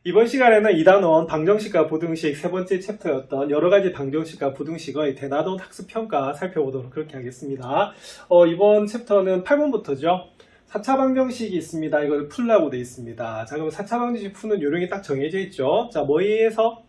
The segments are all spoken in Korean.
이번 시간에는 2단원 방정식과 부등식 세 번째 챕터였던 여러가지 방정식과 부등식의 대나돈 학습평가 살펴보도록 그렇게 하겠습니다. 이번 챕터는 8번부터죠. 4차 방정식이 있습니다. 이걸 풀라고 되어 있습니다. 자, 그럼 4차 방정식 푸는 요령이 딱 정해져 있죠. 자, 뭐에 의해서?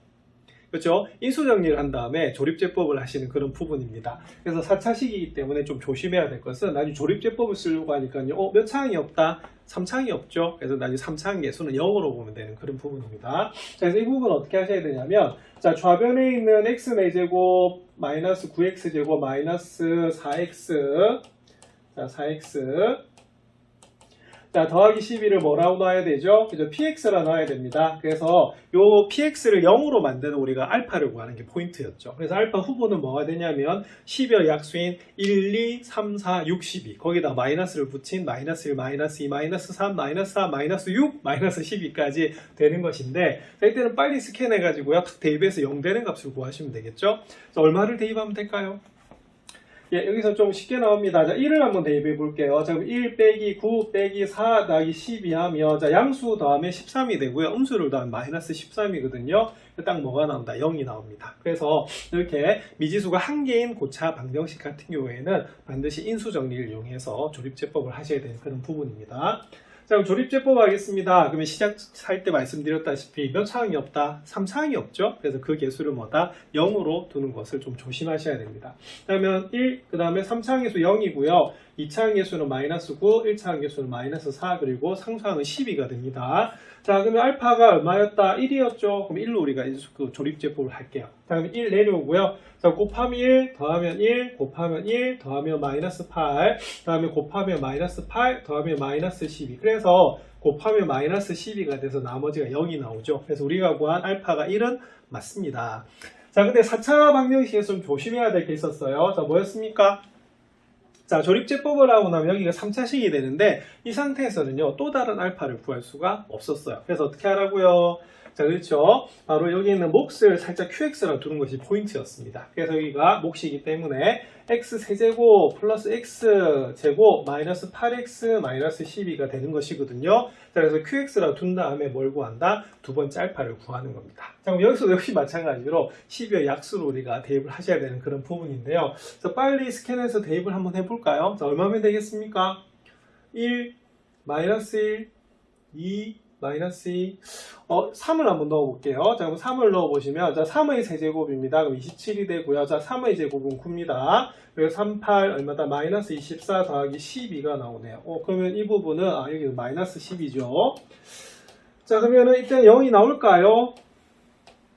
그렇죠? 인수 정리를 한 다음에 조립제법을 하시는 그런 부분입니다. 그래서 4차식이기 때문에 좀 조심해야 될 것은 나중에 조립제법을 쓰려고 하니까요. 몇 창이 없다? 3창이 없죠? 그래서 나중에 3창 계수는 0으로 보면 되는 그런 부분입니다. 자, 그래서 이 부분 어떻게 하셔야 되냐면, 자, 좌변에 있는 x 4제곱 마이너스 9x제곱 마이너스 4x, 자, 4x, 자, 더하기 12를 뭐라고 넣어야 되죠? 그죠? px라 넣어야 됩니다. 그래서 요 px를 0으로 만드는 우리가 알파를 구하는 게 포인트였죠. 그래서 알파 후보는 뭐가 되냐면 10의 약수인 1, 2, 3, 4, 6, 12 거기다 마이너스를 붙인 마이너스 1, 마이너스 2, 마이너스 3, 마이너스 4, 마이너스 6, 마이너스 12까지 되는 것인데, 자, 이때는 빨리 스캔해가지고요. 탁 대입해서 0 되는 값을 구하시면 되겠죠? 자, 얼마를 대입하면 될까요? 예, 여기서 좀 쉽게 나옵니다. 자, 1을 한번 대입해 볼게요. 자, 그럼 1 빼기 9 빼기 4 더하기 12 하면, 자, 양수 더하면 13이 되고요. 음수를 더하면 마이너스 13이거든요. 딱 뭐가 나온다? 0이 나옵니다. 그래서 이렇게 미지수가 한 개인 고차 방정식 같은 경우에는 반드시 인수 정리를 이용해서 조립제법을 하셔야 되는 그런 부분입니다. 자, 그럼 조립제법 하겠습니다. 그러면 시작할 때 말씀드렸다시피 몇 차항이 없다? 3차항이 없죠? 그래서 그 개수를 뭐다? 0으로 두는 것을 좀 조심하셔야 됩니다. 그러면 1, 그 다음에 3차항 개수 0이고요. 2차항 개수는 마이너스 9, 1차항 개수는 마이너스 4, 그리고 상수항은 12가 됩니다. 자, 그러면 알파가 얼마였다? 1이었죠? 그럼 1로 우리가 그 조립제법을 할게요. 자, 그럼 1 내려오고요. 자, 곱하면 1, 더하면 1, 곱하면 1, 더하면 마이너스 8, 다음에 곱하면 마이너스 8, 더하면 마이너스 12. 그래서 곱하면 마이너스 12가 돼서 나머지가 0이 나오죠. 그래서 우리가 구한 알파가 1은 맞습니다. 자, 근데 4차 방정식에서 좀 조심해야 될 게 있었어요. 자, 뭐였습니까? 자, 조립제법을 하고 나면 여기가 3차식이 되는데, 이 상태에서는요, 또 다른 알파를 구할 수가 없었어요. 그래서 어떻게 하라고요? 자, 그렇죠. 바로 여기 있는 몫을 살짝 qx라 두는 것이 포인트였습니다. 그래서 여기가 몫이기 때문에 x 세제곱 플러스 x 제곱 마이너스 8x 마이너스 12가 되는 것이거든요. 자, 그래서 qx라 둔 다음에 뭘 구한다? 두 번째 알파를 구하는 겁니다. 자, 그럼 여기서도 역시 마찬가지로 12의 약수로 우리가 대입을 하셔야 되는 그런 부분인데요. 자, 빨리 스캔해서 대입을 한번 해볼까요? 자, 얼마면 되겠습니까? 1, 마이너스 1, 2, 마이너스 2, 3을 한번 넣어볼게요. 자, 그럼 3을 넣어보시면, 자, 3의 세제곱입니다. 그럼 27이 되고요. 자, 3의 제곱은 9입니다. 그리고 3, 8, 얼마다? 마이너스 24 더하기 12가 나오네요. 그러면 이 부분은, 여기 마이너스 10이죠. 자, 그러면은 이때 0이 나올까요?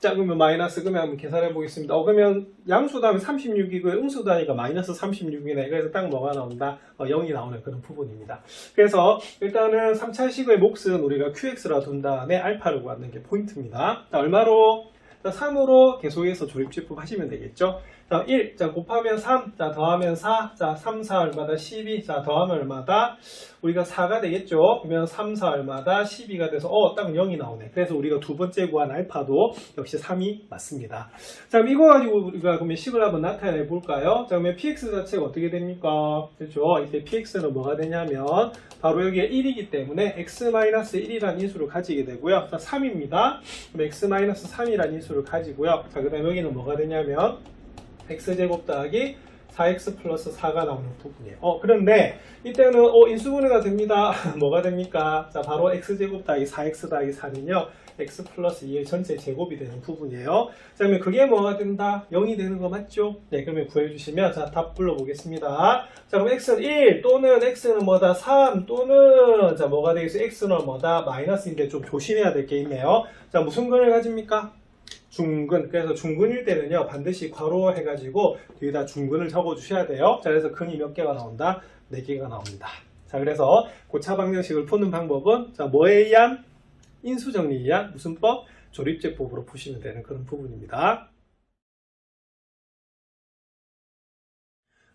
자, 그러면 마이너스, 그러면 한번 계산해 보겠습니다. 그러면 양수 다음에 36이고요. 음수 다니까 마이너스 36이네. 그래서 딱 뭐가 나온다? 0이 나오는 그런 부분입니다. 그래서 일단은 3차식의 몫은 우리가 qx라 둔 다음에 알파를 구하는 게 포인트입니다. 자, 얼마로? 자, 3으로 계속해서 조립제법 하시면 되겠죠. 자, 1, 자, 곱하면 3, 자, 더하면 4, 자, 3, 4 얼마다? 12, 자, 더하면 얼마다? 우리가 4가 되겠죠. 그러면 3, 4 얼마다? 12가 돼서, 딱 0이 나오네. 그래서 우리가 두 번째 구한 알파도 역시 3이 맞습니다. 자, 그럼 이거 가지고 우리가 그러면 식을 한번 나타내 볼까요? 자, 그러면 px 자체가 어떻게 됩니까? 그렇죠. 이때 px는 뭐가 되냐면, 바로 여기에 1이기 때문에 x-1이라는 인수를 가지게 되고요. 자, 3입니다. 그럼 x-3이라는 인수를 가지고요. 자, 그 다음에 여기는 뭐가 되냐면, x제곱 더하기 4x 플러스 4가 나오는 부분이에요. 그런데 이때는 인수분해가 됩니다. 뭐가 됩니까? 자, 바로 x제곱 더하기 4x 더하기 4는요. x 플러스 2의 전체 제곱이 되는 부분이에요. 자, 그러면 그게 뭐가 된다? 0이 되는 거 맞죠? 네, 그러면 구해주시면, 자, 답 불러보겠습니다. 자, 그럼 x는 1 또는 x는 뭐다? 3 또는, 자, 뭐가 되겠어? x는 뭐다? 마이너스인데 좀 조심해야 될 게 있네요. 자, 무슨 근을 가집니까? 중근. 그래서 중근일 때는요, 반드시 괄호 해가지고 뒤에다 중근을 적어 주셔야 돼요. 자, 그래서 근이 몇 개가 나온다? 4개가 나옵니다. 자, 그래서 고차 방정식을 푸는 방법은, 자, 뭐에 의한? 인수정리에 의한 무슨 법? 조립제법으로 푸시면 되는 그런 부분입니다.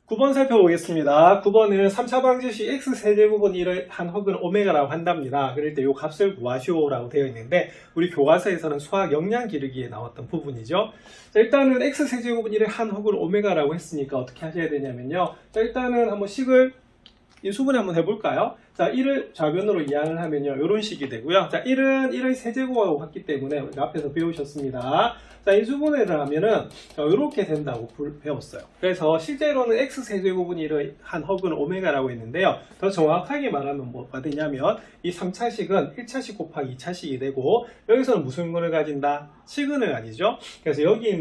9번 살펴보겠습니다. 9번은 3차 방정식 x 세제곱은 1을 한 혹은 오메가라고 한답니다. 그럴 때 이 값을 구하시오라고 되어 있는데, 우리 교과서에서는 수학 역량 기르기에 나왔던 부분이죠. 자, 일단은 x 세제곱은 1을 한 혹은 오메가라고 했으니까 어떻게 하셔야 되냐면요. 자, 일단은 한번 식을 인수분해 한번 해볼까요? 자, 1을 좌변으로 이항을 하면요. 이런 식이 되고요. 자, 1은 1의 세제곱하고 같기 때문에 우리가 앞에서 배우셨습니다. 자, 인수분해를 하면은 이렇게 된다고 배웠어요. 그래서 실제로는 x세제곱은 1의 한 허브는 오메가라고 했는데요. 더 정확하게 말하면 뭐가 되냐면 이 3차식은 1차식 곱하기 2차식이 되고 여기서는 무슨 근을 가진다? 식근을 가지죠. 그래서 여기에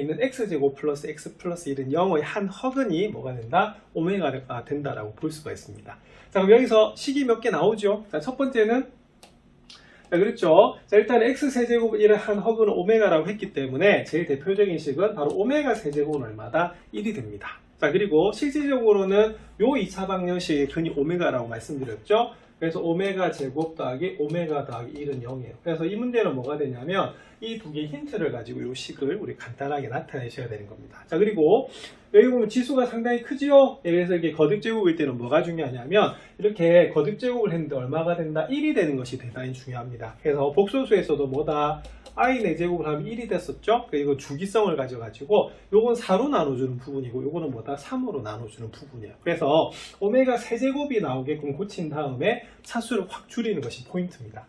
있는 x제곱 플러스 x 플러스 1은 0의 한 허근이 뭐가 된다? 오메가가 된다라고 볼 수가 있습니다. 자, 그럼 여기서 식이 몇 개 나오죠? 자, 첫 번째는 자, 그렇죠. 자, 일단 x세제곱 1의 한 허브는 오메가라고 했기 때문에 제일 대표적인 식은 바로 오메가 세제곱은 얼마다? 1이 됩니다. 자, 그리고 실질적으로는 요 2차 방정식의 근이 오메가라고 말씀드렸죠. 그래서 오메가 제곱 더하기 오메가 더하기 1은 0이에요. 그래서 이 문제는 뭐가 되냐면 이 두 개의 힌트를 가지고 이 식을 우리 간단하게 나타내셔야 되는 겁니다. 자, 그리고 여기 보면 지수가 상당히 크지요? 그래서 이게 거듭제곱일 때는 뭐가 중요하냐면 이렇게 거듭제곱을 했는데 얼마가 된다? 1이 되는 것이 대단히 중요합니다. 그래서 복소수에서도 뭐다? i 4제곱을 하면 1이 됐었죠? 그리고 주기성을 가져가지고 요건 4로 나눠주는 부분이고 요거는 뭐다? 3으로 나눠주는 부분이에요. 그래서 오메가 세제곱이 나오게끔 고친 다음에 차수를 확 줄이는 것이 포인트입니다.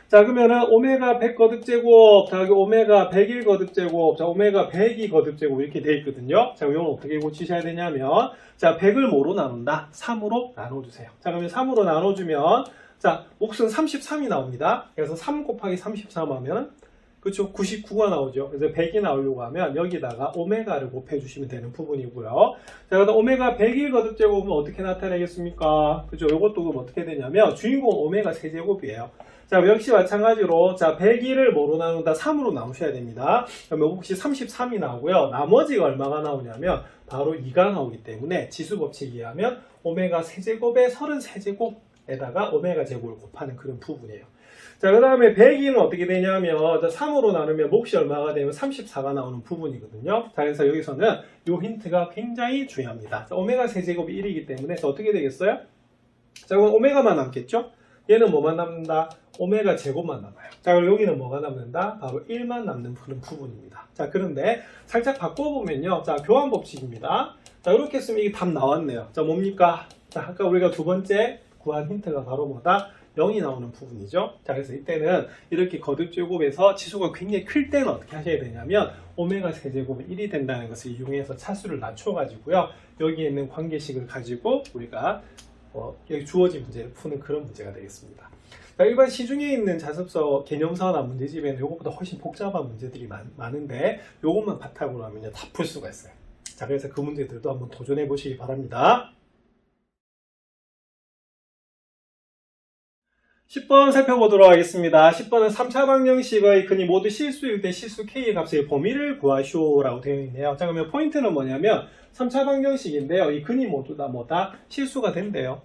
자, 그러면은 오메가 100 거듭제곱 더하기 오메가 101 거듭제곱, 자, 오메가 102 거듭제곱 이렇게 돼 있거든요. 자, 이건 어떻게 고치셔야 되냐면, 자, 100을 뭐로 나눈다? 3으로 나눠주세요. 자, 그러면 3으로 나눠주면, 자, 몫은 33이 나옵니다. 그래서 3 곱하기 33 하면, 그렇죠? 99가 나오죠. 그래서 100이 나오려고 하면 여기다가 오메가를 곱해주시면 되는 부분이고요. 자, 그다음 오메가 101 거듭제곱은 어떻게 나타내겠습니까? 그죠? 이것도 그럼 어떻게 되냐면 주인공 오메가 세제곱이에요. 자, 역시 마찬가지로 자, 101을 뭐로 나눈다? 3으로 나누셔야 됩니다. 그러면 혹시 33이 나오고요. 나머지가 얼마가 나오냐면 바로 2가 나오기 때문에 지수법칙에 의하면 오메가 세제곱에 33제곱에다가 오메가 제곱을 곱하는 그런 부분이에요. 자, 그 다음에 102는 어떻게 되냐면 3으로 나누면 몫이 얼마가 되면 34가 나오는 부분이거든요. 자, 그래서 여기서는 이 힌트가 굉장히 중요합니다. 자, 오메가 세제곱이 1이기 때문에 어떻게 되겠어요? 자, 그럼 오메가만 남겠죠? 얘는 뭐만 남는다? 오메가 제곱만 남아요. 자, 그럼 여기는 뭐가 남는다? 바로 1만 남는 그런 부분입니다. 자, 그런데 살짝 바꿔보면요. 자, 교환 법칙입니다. 자, 이렇게 쓰면 이게 답 나왔네요. 자, 뭡니까? 자, 아까 우리가 두 번째 구한 힌트가 바로 뭐다? 0이 나오는 부분이죠. 자, 그래서 이때는 이렇게 거듭제곱에서 지수가 굉장히 클 때는 어떻게 하셔야 되냐면 오메가 세제곱은 1이 된다는 것을 이용해서 차수를 낮춰가지고요. 여기에 있는 관계식을 가지고 우리가 여기 주어진 문제를 푸는 그런 문제가 되겠습니다. 자, 일반 시중에 있는 자습서 개념서나 문제집에는 이것보다 훨씬 복잡한 문제들이 많은데 이것만 바탕으로 하면 다 풀 수가 있어요. 자, 그래서 그 문제들도 한번 도전해 보시기 바랍니다. 10번 살펴보도록 하겠습니다. 10번은 3차 방정식의 근이 모두 실수일 때 실수 k의 값의 범위를 구하시오라고 되어 있네요. 자, 그러면 포인트는 뭐냐면 3차 방정식인데요. 이 근이 모두 다 뭐다? 실수가 된대요.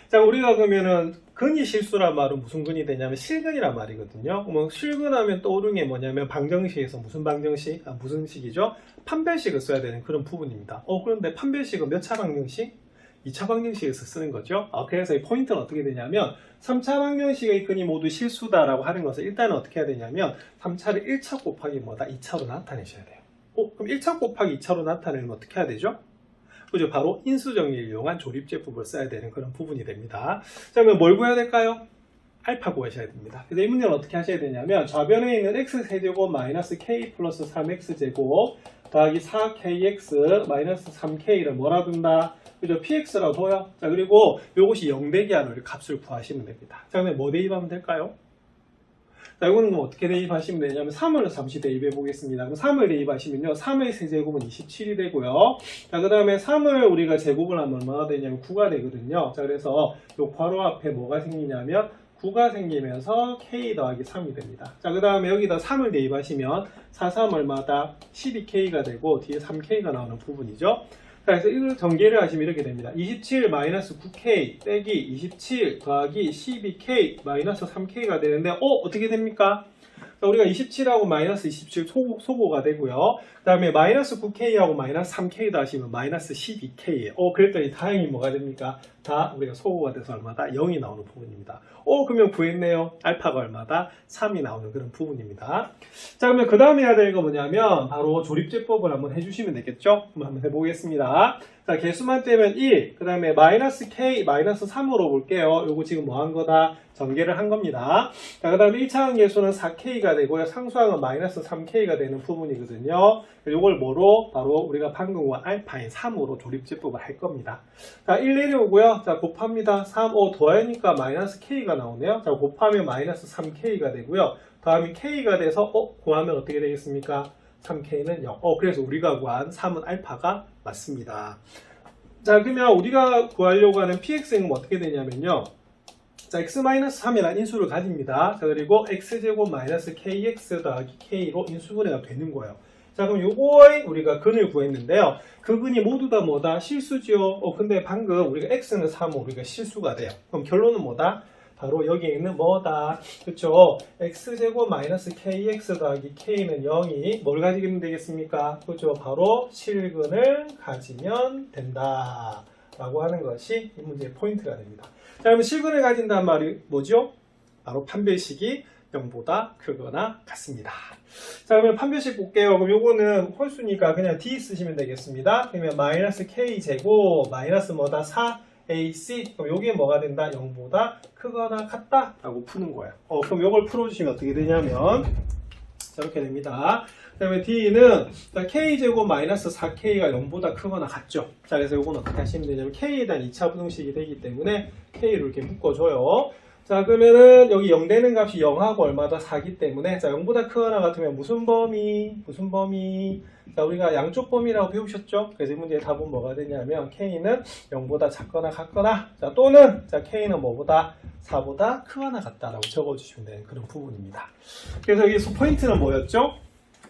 자, 우리가 그러면은 근이 실수란 말은 무슨 근이 되냐면 실근이란 말이거든요. 뭐 실근하면 떠오르는 게 뭐냐면 방정식에서 무슨 방정식? 무슨 식이죠? 판별식을 써야 되는 그런 부분입니다. 그런데 판별식은 몇 차 방정식? 2차 방정식에서 쓰는 거죠. 그래서 이 포인트는 어떻게 되냐면 3차 방정식의 근이 모두 실수다라고 하는 것을 일단은 어떻게 해야 되냐면 3차를 1차 곱하기 뭐다? 2차로 나타내셔야 돼요. 그럼 1차 곱하기 2차로 나타내면 어떻게 해야 되죠? 그죠? 바로 인수정리를 이용한 조립제법을 써야 되는 그런 부분이 됩니다. 자, 그러면 뭘 구해야 될까요? 알파 구하셔야 됩니다. 그래서 이 문제는 어떻게 하셔야 되냐면 좌변에 있는 x세제곱 마이너스 k 플러스 3x제곱 더하기 4kx 마이너스 3k를 뭐라 둔다? 그죠? px라고 둬요. 자, 그리고 이것이 0 되기 하는 값을 구하시면 됩니다. 자, 그러면 뭐 대입하면 될까요? 자, 이거는 뭐 어떻게 대입하시면 되냐면 3을 잠시 대입해 보겠습니다. 그럼 3을 대입하시면요. 3의 세제곱은 27이 되고요. 자, 그 다음에 3을 우리가 제곱을 하면 얼마나 되냐면 9가 되거든요. 자, 그래서 요 괄호 앞에 뭐가 생기냐면 9가 생기면서 k 더하기 3이 됩니다. 자, 그 다음에 여기다 3을 대입하시면 4, 3 얼마다 12k가 되고 뒤에 3k가 나오는 부분이죠. 자, 그래서 이걸 전개를 하시면 이렇게 됩니다. 27 마이너스 9k 빼기 27 더하기 12k 마이너스 3k가 되는데 어떻게 됩니까? 자, 우리가 27하고 마이너스 27 소고가 되고요. 그 다음에 마이너스 9k하고 마이너스 3k 더하시면 마이너스 12k예요. 그랬더니 다행히 뭐가 됩니까? 다 우리가 소고가 돼서 얼마다? 0이 나오는 부분입니다. 그러면 구했네요. 알파가 얼마다? 3이 나오는 그런 부분입니다. 자, 그러면 그 다음에 해야 될 거 뭐냐면 바로 조립제법을 한번 해주시면 되겠죠? 한번 해보겠습니다. 자, 개수만 떼면 1, 그 다음에 마이너스 k, 마이너스 3으로 볼게요. 요거 지금 뭐 한 거다? 전개를 한 겁니다. 자, 그 다음에 1차항 개수는 4k가 되고요. 상수항은 마이너스 3k가 되는 부분이거든요. 요걸 뭐로? 바로 우리가 방금 본 알파인 3으로 조립제법을 할 겁니다. 자, 1 내려오고요. 자, 곱합니다. 3, 5 더하니까 마이너스 k가 나오네요. 자, 곱하면 마이너스 3k가 되고요. 다음에 k가 돼서, 구하면 어떻게 되겠습니까? 3k는 0. 그래서 우리가 구한 3은 알파가 맞습니다. 자, 그러면 우리가 구하려고 하는 px는 어떻게 되냐면요. 자, x-3이라는 인수를 가집니다. 자, 그리고 x제곱 마이너스 kx 더하기 k로 인수분해가 되는 거예요. 자, 그럼 요거의 우리가 근을 구했는데요. 그 근이 모두 다 뭐다? 실수지요. 근데 방금 우리가 x는 3, 우리가 실수가 돼요. 그럼 결론은 뭐다? 바로 여기에 있는 뭐다? 그쵸? x제곱 마이너스 kx 더하기 k는 0이 뭘 가지면 되겠습니까? 그죠? 바로 실근을 가지면 된다. 라고 하는 것이 이 문제의 포인트가 됩니다. 자, 그러면 실근을 가진다는 말이 뭐죠? 바로 판별식이 0보다 크거나 같습니다. 자, 그러면 판별식 볼게요. 그럼 요거는 홀수니까 그냥 d 쓰시면 되겠습니다. 그러면 마이너스 k제곱 마이너스 뭐다? 4ac. 그럼 요게 뭐가 된다? 0보다 크거나 같다 라고 푸는 거예요. 그럼 요걸 풀어주시면 어떻게 되냐면 저렇게 됩니다. 그 다음에 d는 k제곱 마이너스 4k가 0보다 크거나 같죠. 자, 그래서 요건 어떻게 하시면 되냐면 k에 대한 2차 부등식이 되기 때문에 k를 이렇게 묶어줘요. 자, 그러면은 여기 0 되는 값이 0하고 얼마다 4기 때문에 자, 0보다 크거나 같으면 무슨 범위? 자, 우리가 양쪽 범위라고 배우셨죠? 그래서 이 문제의 답은 뭐가 되냐면 k는 0보다 작거나 같거나 자, 또는 자, k는 뭐보다 4보다 크거나 같다라고 적어주시면 되는 그런 부분입니다. 그래서 여기서 포인트는 뭐였죠?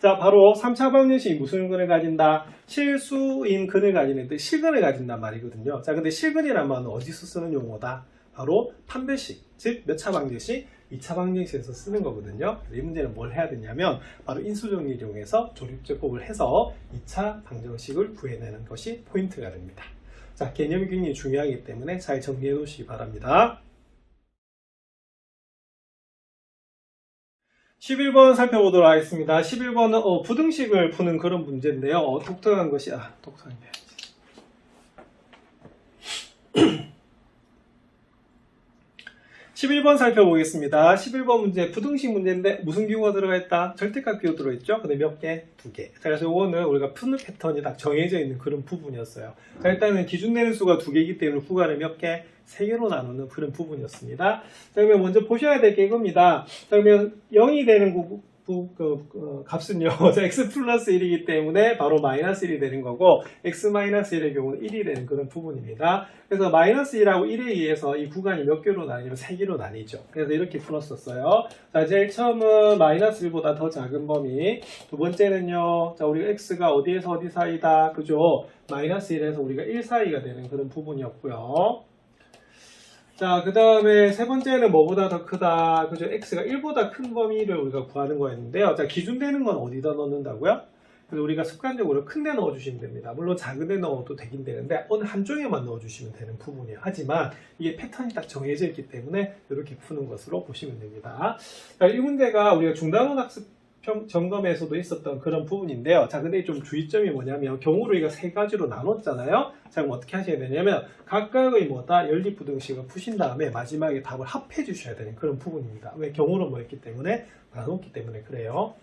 자, 바로 3차 방정식이 무슨 근을 가진다? 실수인 근을 가지는데 실근을 가진단 말이거든요. 자, 근데 실근이란 말은 어디서 쓰는 용어다? 바로 판별식, 즉 몇 차 방정식? 2차 방정식에서 쓰는 거거든요. 이 문제는 뭘 해야 되냐면 바로 인수정리를 이용해서 조립제법을 해서 2차 방정식을 구해내는 것이 포인트가 됩니다. 자, 개념이 굉장히 중요하기 때문에 잘 정리해 놓으시기 바랍니다. 11번 살펴보도록 하겠습니다. 11번은 부등식을 푸는 그런 문제인데요. 독특한 것이 독특한 게 11번 살펴보겠습니다. 11번 문제 부등식 문제인데 무슨 기호가 들어가 있다? 절대값 기호 들어있죠? 근데 몇 개? 2개. 자, 그래서 이거는 우리가 푸는 패턴이 딱 정해져 있는 그런 부분이었어요. 자, 일단은 기준 내는 수가 2개이기 때문에 구간을 몇 개? 3개로 나누는 그런 부분이었습니다. 자, 그러면 먼저 보셔야 될 게 이겁니다. 자, 그러면 0이 되는 값은요, x 플러스 1이기 때문에 바로 마이너스 1이 되는 거고, x 마이너스 1의 경우는 1이 되는 그런 부분입니다. 그래서 마이너스 1하고 1에 의해서 이 구간이 몇 개로 나뉘면 3개로 나뉘죠. 그래서 이렇게 풀었었어요. 자, 제일 처음은 마이너스 1보다 더 작은 범위. 두 번째는요, 자, 우리가 x가 어디에서 어디 사이다? 그죠? 마이너스 1에서 우리가 1 사이가 되는 그런 부분이었고요. 자, 그 다음에 세 번째는 뭐보다 더 크다? 그죠? x가 1보다 큰 범위를 우리가 구하는 거였는데요. 자, 기준 되는 건 어디다 넣는다고요? 그래서 우리가 습관적으로 큰 데 넣어주시면 됩니다. 물론 작은 데 넣어도 되긴 되는데 어느 한쪽에만 넣어주시면 되는 부분이에요. 하지만 이게 패턴이 딱 정해져 있기 때문에 이렇게 푸는 것으로 보시면 됩니다. 자, 이 문제가 우리가 중단원 학습 점검에서도 있었던 그런 부분인데요. 자, 근데 좀 주의점이 뭐냐면 경우를 우리가 세 가지로 나눴잖아요. 자, 그럼 어떻게 하셔야 되냐면 각각의 뭐다 연립부등식을 푸신 다음에 마지막에 답을 합해 주셔야 되는 그런 부분입니다. 왜? 경우는 뭐였기 때문에 나눴기 때문에 그래요.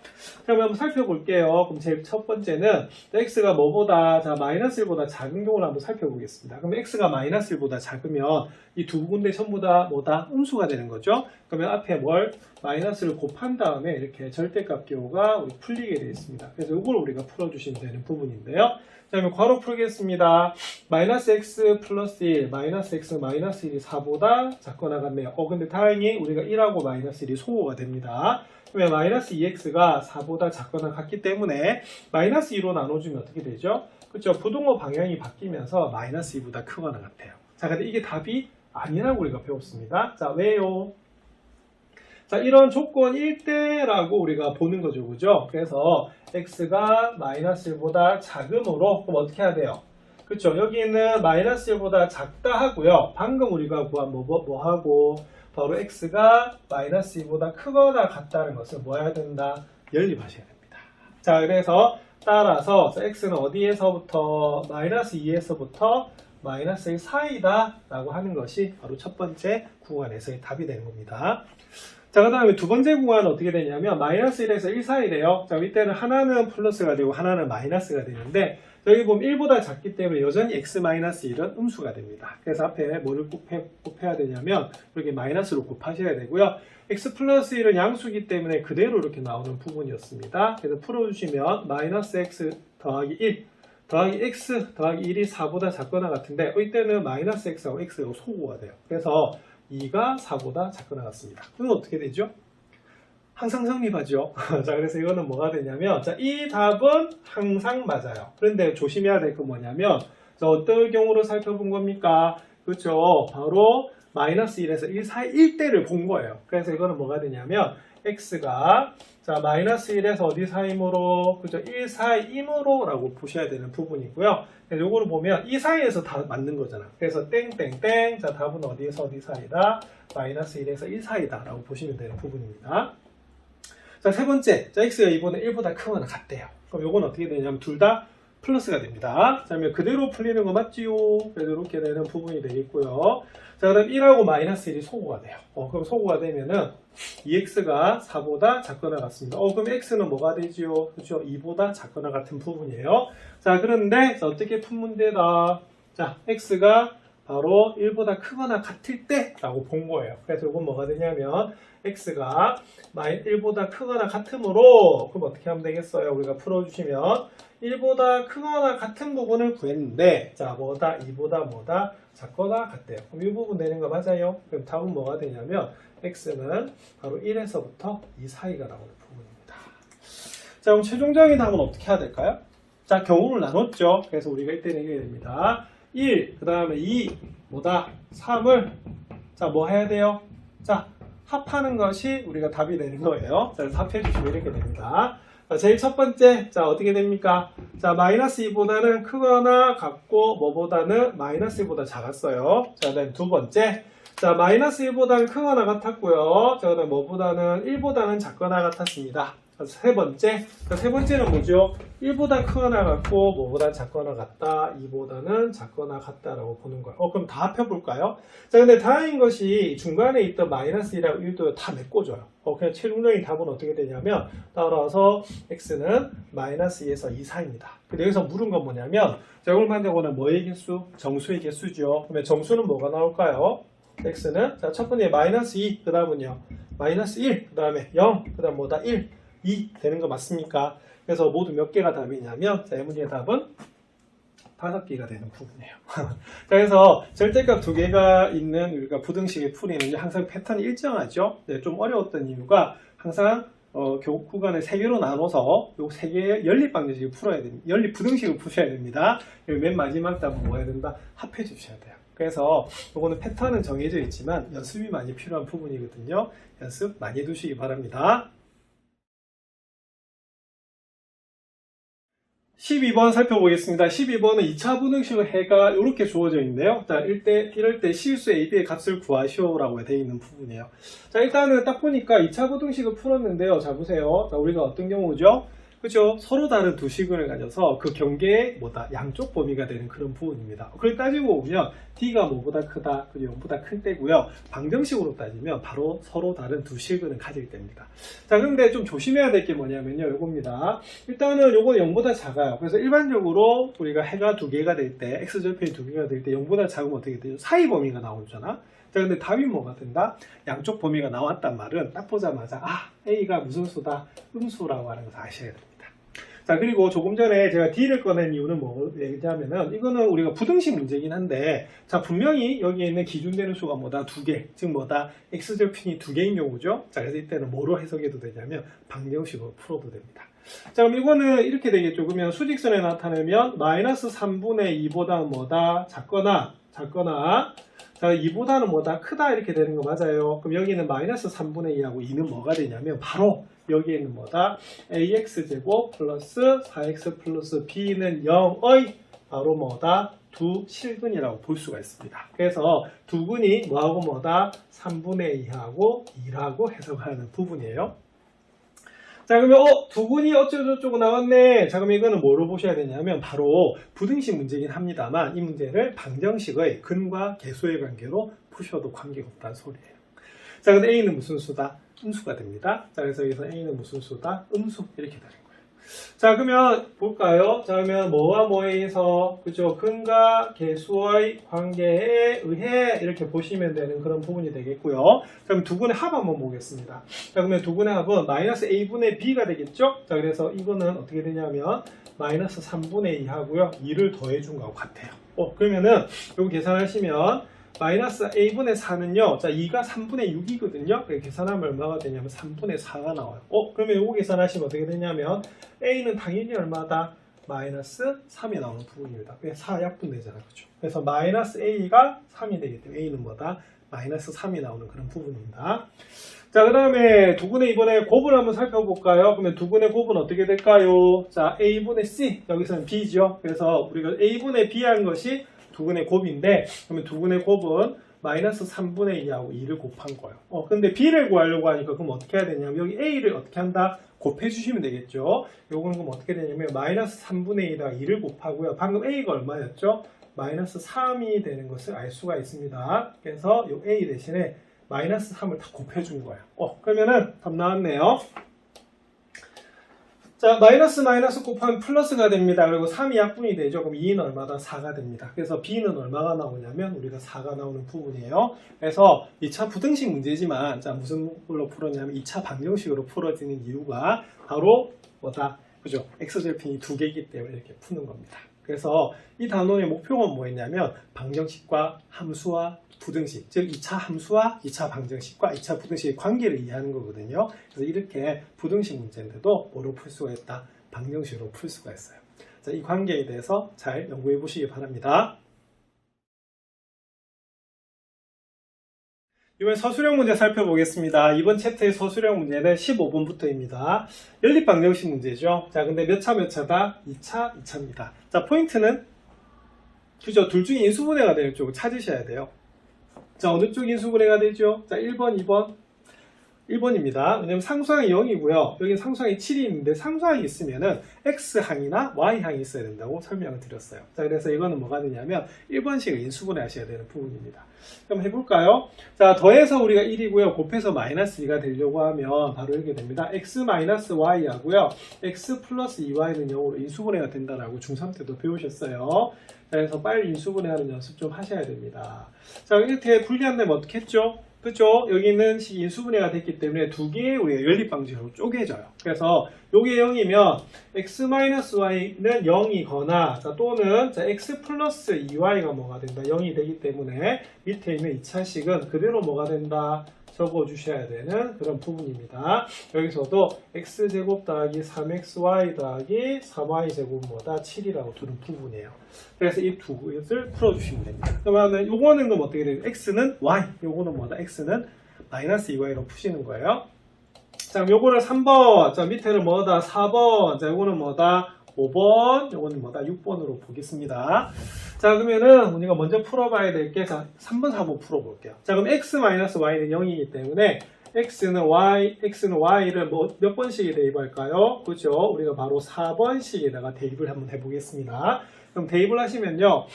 자, 그럼 한번 살펴볼게요. 그럼 제일 첫 번째는 x가 뭐보다 자 마이너스 1보다 작은 경우를 한번 살펴보겠습니다. 그럼 x가 마이너스 1보다 작으면 이 두 군데 전부 다 뭐다 음수가 되는 거죠. 그러면 앞에 뭘 마이너스를 곱한 다음에 이렇게 절대값 기호가 우리 풀리게 되어 있습니다. 그래서 이걸 우리가 풀어주시면 되는 부분인데요. 자, 그러면 괄호 풀겠습니다. 마이너스 x 플러스 1, 마이너스 x 마이너스 1이 4보다 작거나 같네요. 근데 다행히 우리가 1하고 마이너스 1이 소호가 됩니다. 그러면 마이너스 2x가 4보다 작거나 같기 때문에 마이너스 2로 나눠주면 어떻게 되죠? 그렇죠? 부등호 방향이 바뀌면서 마이너스 2보다 크거나 같아요. 자, 근데 이게 답이 아니라고 우리가 배웠습니다. 자, 왜요? 자, 이런 조건일 때라고 우리가 보는 거죠. 그죠? 그래서 x가 마이너스 1보다 작음으로 그럼 어떻게 해야 돼요? 그렇죠? 여기는 마이너스 1보다 작다 하고요. 방금 우리가 구한 뭐 하고 바로 x가 마이너스 2보다 크거나 같다는 것을 뭐 해야 된다? 연립하셔야 됩니다. 자, 그래서 따라서 자, x는 어디에서부터 마이너스 2에서부터 마이너스 1 사이다 라고 하는 것이 바로 첫 번째 구간에서의 답이 되는 겁니다. 자, 그 다음에 두 번째 구간은 어떻게 되냐면 마이너스 1에서 1 사이래요. 자, 이때는 하나는 플러스가 되고 하나는 마이너스가 되는데 여기 보면 1보다 작기 때문에 여전히 x-1은 음수가 됩니다. 그래서 앞에 뭐를 곱해야 되냐면 이렇게 마이너스로 곱하셔야 되고요. x 플러스 1은 양수기 때문에 그대로 이렇게 나오는 부분이었습니다. 그래서 풀어주시면 마이너스 x 더하기 1 더하기 x 더하기 1이 4보다 작거나 같은데 이때는 마이너스 x하고 x가 소구가 돼요. 그래서 2가 4보다 작거나 같습니다. 그럼 어떻게 되죠? 항상 성립하죠. 자, 그래서 이거는 뭐가 되냐면, 자, 이 답은 항상 맞아요. 그런데 조심해야 될 건 뭐냐면, 자, 어떤 경우로 살펴본 겁니까? 그렇죠. 바로 마이너스 1에서 1 사이 1대를 본 거예요. 그래서 이거는 뭐가 되냐면, x가, 자, 마이너스 1에서 어디 사이므로, 그죠? 1 사이이므로 라고 보셔야 되는 부분이고요. 그래서 요거를 보면 이 사이에서 다 맞는 거잖아. 그래서 땡땡땡, 자, 답은 어디에서 어디 사이다? 마이너스 1에서 1 사이다 라고 보시면 되는 부분입니다. 자, 세 번째. 자, x가 이번에 1보다 크거나 같대요. 그럼 요건 어떻게 되냐면 둘 다 플러스가 됩니다. 자, 그러면 그대로 풀리는 거 맞지요? 그래서 이렇게 되는 부분이 되겠고요. 자, 그다음 1하고 마이너스 1이 소구가 돼요. 그럼 소구가 되면은 2x가 4보다 작거나 같습니다. 그럼 x는 뭐가 되지요? 그렇죠? 2보다 작거나 같은 부분이에요. 자, 그런데 자, 어떻게 푼 문제다? 자, x가 바로 1보다 크거나 같을 때 라고 본 거예요. 그래서 이건 뭐가 되냐면 x가 1보다 크거나 같으므로 그럼 어떻게 하면 되겠어요? 우리가 풀어주시면 1보다 크거나 같은 부분을 구했는데 자, 뭐다? 2보다 뭐다? 작거나 같대요. 그럼 이 부분 되는 거 맞아요? 그럼 답은 뭐가 되냐면 x는 바로 1에서부터 2 사이가 나오는 부분입니다. 자, 그럼 최종적인 답은 어떻게 해야 될까요? 자, 경우를 나눴죠. 그래서 우리가 이때는 이겨야 됩니다. 1, 그 다음에 2, 뭐다? 3을 자, 뭐 해야 돼요? 자, 합하는 것이 우리가 답이 되는 거예요. 자, 합해 주시면 이렇게 됩니다. 자, 제일 첫 번째, 자, 어떻게 됩니까? 자, 마이너스 2보다는 크거나 같고, 뭐보다는 마이너스 2보다 작았어요. 자, 그다음 두 번째, 자, 마이너스 1보다는 크거나 같았고요. 자, 그다음 뭐보다는 1보다는 작거나 같았습니다. 자, 세 번째, 자, 세 번째는 뭐죠? 1보다 크거나 같고, 뭐보다 작거나 같다, 2보다는 작거나 같다라고 보는 거예요. 그럼 다 합해볼까요? 자, 근데 다행인 것이 중간에 있던 마이너스 1하고 1도 다 메꿔줘요. 그냥 최종적인 답은 어떻게 되냐면, 따라서 x는 마이너스 2에서 2 사이입니다. 근데 여기서 물은 건 뭐냐면, 자, 이걸 만져보는 뭐의 개수? 정수의 개수죠. 그러면 정수는 뭐가 나올까요? x는, 자, 첫 번째 마이너스 2, 그 다음은요, 마이너스 1, 그 다음에 0, 그 다음 뭐다? 1, 2 되는 거 맞습니까? 그래서 모두 몇 개가 답이냐면, 자, 이 문제의 답은 5개가 되는 부분이에요. 자, 그래서 절대값 2개가 있는 우리가 부등식의 풀이는 항상 패턴이 일정하죠. 네, 좀 어려웠던 이유가 항상 교육 구간을 3개로 나눠서 요 3개의 연립 방정식을 풀어야 됩니다. 연립 부등식을 푸셔야 됩니다. 맨 마지막 답은 뭐 해야 된다? 합해 주셔야 돼요. 그래서 요거는 패턴은 정해져 있지만 연습이 많이 필요한 부분이거든요. 연습 많이 해두시기 바랍니다. 12번 살펴보겠습니다. 12번은 2차 부등식의 해가 이렇게 주어져 있는데요. 자, 이럴 때 실수 AB의 값을 구하시오라고 되어 있는 부분이에요. 자, 일단은 딱 보니까 2차 부등식을 풀었는데요. 자, 보세요. 자, 우리가 어떤 경우죠? 그죠? 서로 다른 두 식을 가져서 그 경계의 뭐다? 양쪽 범위가 되는 그런 부분입니다. 그걸 따지고 보면 D가 뭐보다 크다, 그리고 0보다 클 때고요. 방정식으로 따지면 바로 서로 다른 두 식을 가질 때입니다. 자, 근데 좀 조심해야 될 게 뭐냐면요. 요겁니다. 일단은 요거는 0보다 작아요. 그래서 일반적으로 우리가 해가 2개가 될 때, X절편이 2개가 될 때 0보다 작으면 어떻게 되죠? 사이 범위가 나오잖아. 자, 근데 답이 뭐가 된다? 양쪽 범위가 나왔단 말은 딱 보자마자 A가 무슨 수다? 음수라고 하는 것을 아셔야 됩니다. 자, 그리고 조금 전에 제가 D를 꺼낸 이유는 뭐냐면은 이거는 우리가 부등식 문제긴 한데 자, 분명히 여기에 있는 기준되는 수가 뭐다? 2개. 즉 뭐다? X절편이 2개인 경우죠. 자, 그래서 이때는 뭐로 해석해도 되냐면 방정식으로 풀어도 됩니다. 자, 그럼 이거는 이렇게 되겠죠. 그러면 수직선에 나타내면 마이너스 3분의 2보다 뭐다? 작거나 자, 2보다는 뭐다? 크다 이렇게 되는 거 맞아요. 그럼 여기는 마이너스 3분의 2하고 2는 뭐가 되냐면 바로 여기에 있는 뭐다? ax제곱 플러스 4x 플러스 b는 0의 바로 뭐다? 두 실근이라고 볼 수가 있습니다. 그래서 두 근이 뭐하고 뭐다? 3분의 2하고 2라고 해석하는 부분이에요. 자, 그러면 두근이 어쩌고저쩌고 나왔네. 자, 그럼 이거는 뭐로 보셔야 되냐면 바로 부등식 문제긴 합니다만 이 문제를 방정식의 근과 계수의 관계로 푸셔도 관계가 없다는 소리예요. 자, 근데 A는 무슨 수다? 음수가 됩니다. 자, 그래서 여기서 A는 무슨 수다? 음수 이렇게 되는 거예요. 자, 그러면 볼까요? 자, 그러면 뭐와 뭐에 의해서 그죠? 근과 계수의 관계에 의해 이렇게 보시면 되는 그런 부분이 되겠고요. 그럼 두근의 합 한번 보겠습니다. 자, 그러면 두근의 합은 마이너스 A분의 B가 되겠죠? 자, 그래서 이거는 어떻게 되냐면 마이너스 3분의 2 하고요. 2를 더해준 거하고 같아요. 그러면은 이거 계산하시면 마이너스 A분의 4는요. 자, 2가 3분의 6이거든요. 계산하면 얼마가 되냐면 3분의 4가 나와요. 그러면 이거 계산하시면 어떻게 되냐면 A는 당연히 얼마다? 마이너스 3이 나오는 부분입니다. 그게 4 약분되잖아요. 그죠? 그래서 마이너스 A가 3이 되기 때문에 A는 뭐다? 마이너스 3이 나오는 그런 부분입니다. 자, 그 다음에 두근의 이번에 곱을 한번 살펴볼까요? 그러면 두근의 곱은 어떻게 될까요? 자, A분의 C, 여기서는 B죠. 그래서 우리가 A분의 B 한 것이 두근의 곱인데, 그러면 두근의 곱은 마이너스 3분의 2하고 2를 곱한 거예요. 근데 B를 구하려고 하니까 그럼 어떻게 해야 되냐면 여기 A를 어떻게 한다? 곱해주시면 되겠죠. 요거는 그럼 어떻게 되냐면 마이너스 3분의 2에다가 2를 곱하고요. 방금 A가 얼마였죠? 마이너스 3이 되는 것을 알 수가 있습니다. 그래서 요 A 대신에 마이너스 3을 다 곱해준 거예요. 그러면은 답 나왔네요. 자, 마이너스 곱하면 플러스가 됩니다. 그리고 3이 약분이 되죠. 그럼 2는 얼마다? 4가 됩니다. 그래서 B는 얼마가 나오냐면 우리가 4가 나오는 부분이에요. 그래서 2차 부등식 문제지만 자, 무슨 걸로 풀었냐면 2차 방정식으로 풀어지는 이유가 바로 뭐다? 그죠? X절편이 두 개이기 때문에 이렇게 푸는 겁니다. 그래서 이 단원의 목표가 뭐였냐면 방정식과 함수와 부등식, 즉 2차 함수와 2차 방정식과 2차 부등식의 관계를 이해하는 거거든요. 그래서 이렇게 부등식 문제인데도 뭐로 풀 수가 있다? 방정식으로 풀 수가 있어요. 자, 이 관계에 대해서 잘 연구해 보시기 바랍니다. 이번 서술형 문제 살펴보겠습니다. 이번 챕터의 서술형 문제는 15번부터입니다. 연립방정식 문제죠. 자, 근데 몇 차다? 2차, 2차입니다. 자, 포인트는 그죠? 둘 중에 인수분해가 되는 쪽을 찾으셔야 돼요. 자, 어느 쪽 인수분해가 되죠? 자, 1번, 2번. 1번입니다. 왜냐면 상수항이 0이고요. 여기 상수항이 7이 있는데 상수항이 있으면은 X항이나 Y항이 있어야 된다고 설명을 드렸어요. 자, 그래서 이거는 뭐가 되냐면 1번식을 인수분해 하셔야 되는 부분입니다. 그럼 해볼까요? 자, 더해서 우리가 1이고요. 곱해서 마이너스 2가 되려고 하면 바로 이렇게 됩니다. X-Y 하고요. X 플러스 2Y는 0으로 인수분해가 된다라고 중3 때도 배우셨어요. 그래서 빨리 인수분해하는 연습 좀 하셔야 됩니다. 자, 이렇게 분리한다면 어떻게 했죠? 그죠? 여기는 인수분해가 됐기 때문에 두 개의 우리가 연립방정식으로 쪼개져요. 그래서 요게 0이면 x-y는 0이거나 자, 또는 자, x 플러스 2y가 뭐가 된다? 0이 되기 때문에 밑에 있는 2차식은 그대로 뭐가 된다? 적어주셔야 되는 그런 부분입니다. 여기서도 x제곱 더하기 3xy 더하기 3y제곱 뭐다? 7이라고 두는 부분이에요. 그래서 이 두 것을 풀어주시면 됩니다. 그러면 요거는 그럼 어떻게 돼요? x는 y, 요거는 뭐다? x는 마이너스 2y로 푸시는 거예요. 자, 그럼 요거를 3번, 자, 밑에는 뭐다? 4번, 자, 요거는 뭐다? 5번, 요거는 뭐다? 6번으로 보겠습니다. 자, 그러면은 우리가 먼저 풀어봐야 될 게, 자, 3번, 4번 풀어볼게요. 자, 그럼 x-y는 0이기 때문에 x는 y를 몇 번씩에 대입할까요? 그렇죠? 우리가 바로 4번씩에다가 대입을 한번 해보겠습니다. 그럼 대입을 하시면요,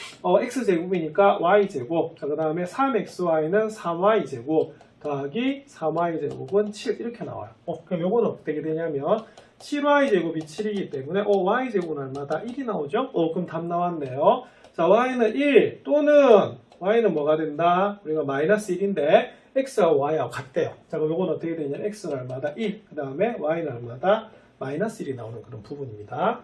x제곱이니까 y제곱, 자, 그 다음에 3xy는 3y제곱, 더하기 3y제곱은 7 이렇게 나와요. 그럼 요거는 어떻게 되냐면 7y제곱이 7이기 때문에 y제곱은 얼마다? 1이 나오죠? 그럼 답 나왔네요. 자, y는 1 또는 y는 뭐가 된다? 우리가 마이너스 1인데 x와 y하고 같대요. 자, 그럼 요건 어떻게 되냐면 x는 얼마다? 1, 그 다음에 y는 얼마다? 마이너스 1이 나오는 그런 부분입니다.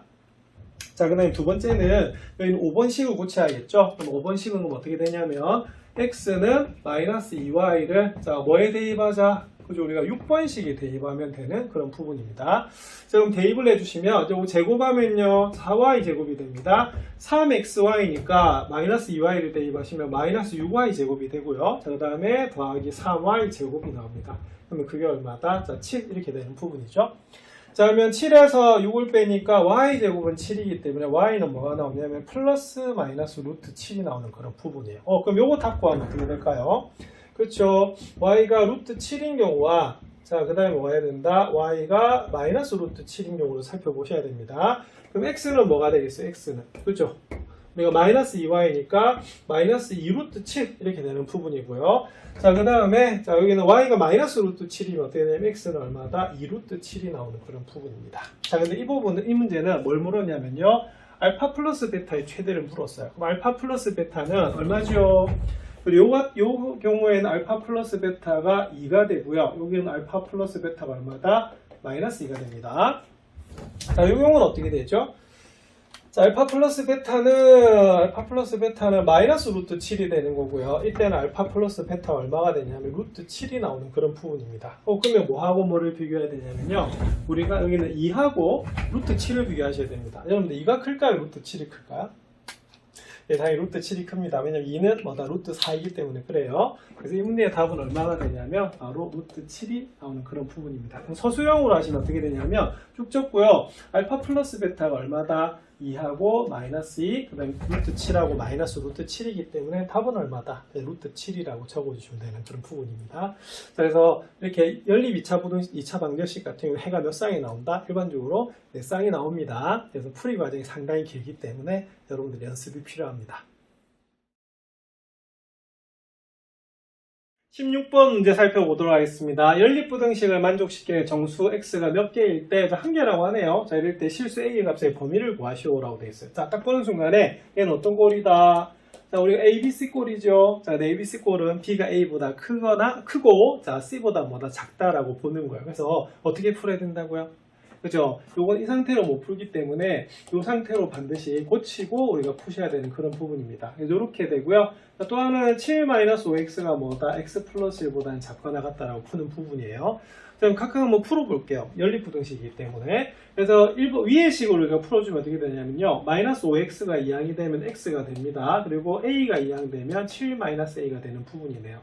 자, 그 다음에 두 번째는 여기는 5번식을 고쳐야겠죠? 그럼 5번식은 그럼 어떻게 되냐면 x는 마이너스 2y를 자, 뭐에 대입하자? 그죠? 우리가 6번식에 대입하면 되는 그런 부분입니다. 자, 그럼 대입을 해주시면 이제 제곱하면요 4y 제곱이 됩니다. 3xy니까 마이너스 2y를 대입하시면 마이너스 6y 제곱이 되고요. 자, 그 다음에 더하기 3y 제곱이 나옵니다. 그러면 그게 얼마다? 자, 7 이렇게 되는 부분이죠. 자, 그러면 7에서 6을 빼니까 y제곱은 7이기 때문에 y는 뭐가 나오냐면 플러스 마이너스 루트 7이 나오는 그런 부분이에요. 그럼 요거 닫고 하면 어떻게 될까요? 그렇죠. y가 루트 7인 경우와 자, 그 다음에 뭐가 해야 된다? y가 마이너스 루트 7인 경우를 살펴보셔야 됩니다. 그럼 x는 뭐가 되겠어요? x는. 그죠? 우리가 마이너스 2y니까 마이너스 2 루트 7 이렇게 되는 부분이고요. 자, 그 다음에 자 여기는 y가 마이너스 루트 7이면 어떻게 되냐면 x는 얼마다? 2 루트 7이 나오는 그런 부분입니다. 자, 근데 이 부분은 이 문제는 뭘 물었냐면요. 알파 플러스 베타의 최대를 물었어요. 그럼 알파 플러스 베타는 얼마죠? 그리고 요 경우에는 알파 플러스 베타가 2가 되고요. 여기는 알파 플러스 베타가 얼마다? 마이너스 2가 됩니다. 자, 이 경우는 어떻게 되죠? 자, 알파 플러스 베타는 마이너스 루트 7이 되는 거고요. 이때는 알파 플러스 베타가 얼마가 되냐면 루트 7이 나오는 그런 부분입니다. 그러면 뭐하고 뭐를 비교해야 되냐면요. 우리가 여기는 2하고 루트 7을 비교하셔야 됩니다. 여러분들 2가 클까요? 루트 7이 클까요? 예, 당연히 루트 7이 큽니다. 왜냐면 2는 뭐다? 루트 4이기 때문에 그래요. 그래서 이 문제의 답은 얼마가 되냐면 바로 루트 7이 나오는 그런 부분입니다. 그럼 서술형으로 하시면 어떻게 되냐면 쭉 적고요. 알파 플러스 베타가 얼마다? 2하고 마이너스 2, 그 다음에 루트 7하고 마이너스 루트 7이기 때문에 답은 얼마다? 네, 루트 7이라고 적어주시면 되는 그런 부분입니다. 자, 그래서 이렇게 연립 2차 방정식 같은 경우 해가 몇 쌍이 나온다? 일반적으로 4쌍이 나옵니다. 그래서 풀이 과정이 상당히 길기 때문에 여러분들 연습이 필요합니다. 16번 문제 살펴보도록 하겠습니다. 연립부등식을 만족시키는 정수 x가 몇 개일 때, 한 개라고 하네요. 자, 이럴 때 실수 a의 값의 범위를 구하시오라고 되어 있어요. 자, 딱 보는 순간에 얘는 어떤 꼴이다? 자, 우리가 ABC 꼴이죠. 자, ABC 꼴은 B가 A보다 크고, 자, C보다 뭐다 작다라고 보는 거예요. 그래서 어떻게 풀어야 된다고요? 그죠? 요건 이 상태로 못 풀기 때문에 이 상태로 반드시 고치고 우리가 푸셔야 되는 그런 부분입니다. 이렇게 되고요. 또 하나는 7-5x가 뭐다? x 플러스 1보다는 작거나 같다라고 푸는 부분이에요. 그럼 각각 한번 풀어볼게요. 연립부등식이기 때문에. 그래서 위의 식으로 우리가 풀어주면 어떻게 되냐면요. 마이너스 5x가 이항이 되면 x가 됩니다. 그리고 a가 이항되면 7-a가 되는 부분이네요.